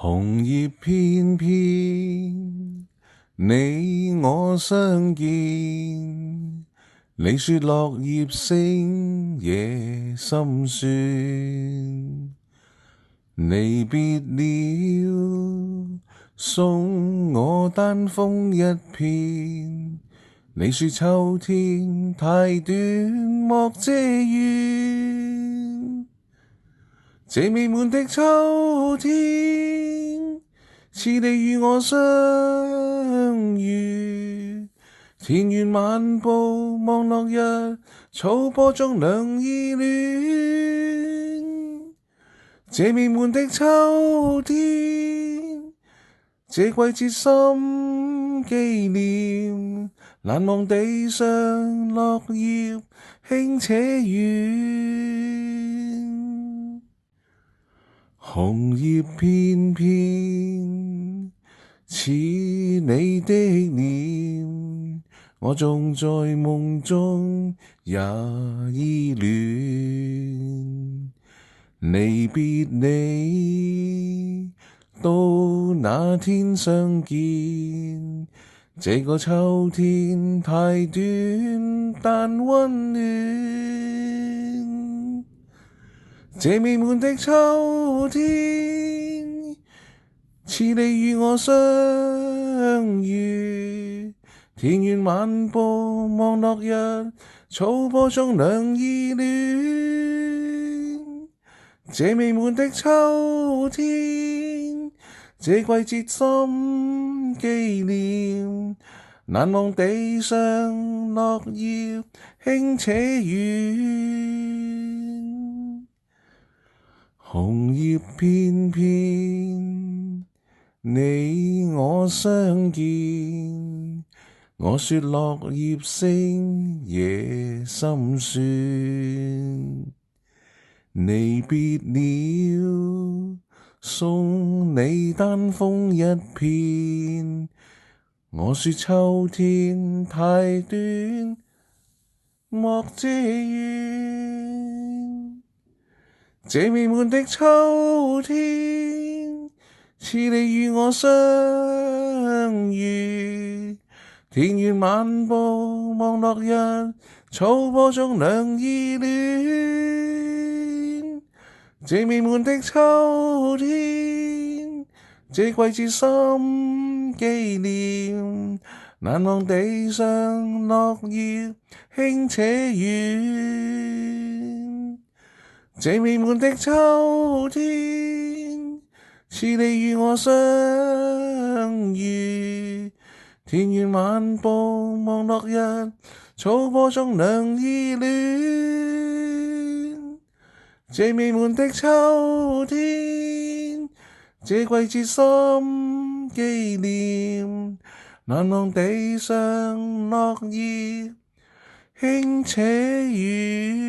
紅葉翩翩，你我相見。你說落葉聲夜深酸，離別了，送我單風一片。你說秋天太短，莫嗟怨。這美滿的秋天，似你與我相遇。田園漫步望落日，草坡中兩依戀。這美滿的秋天，這季節心紀念。難忘地上落葉輕且遠。紅葉翩翩，似你的臉，我縱在夢中也依戀。離別你，到那天相見。這個秋天太短，但溫暖。這美滿的秋天，似你與我相遇。田園漫步望落日，草坡中兩依戀。這美滿的秋天，這季節心紀念。難忘地上落葉輕且遠。紅葉翩翩，你我相見。我說落葉聲夜深酸，離別了，送你單風一片。我說秋天太短，莫嗟怨。這美滿的秋天，似你與我相遇。田園漫步望落日，草坡中兩依戀。這美滿的秋天，這季節心紀念。難忘地上落葉輕且遠。這美滿的秋天，似你與我相遇。田園漫步望落日，草坡中兩依戀。這美滿的秋天，這季節心紀念。難忘地上落葉輕且遠。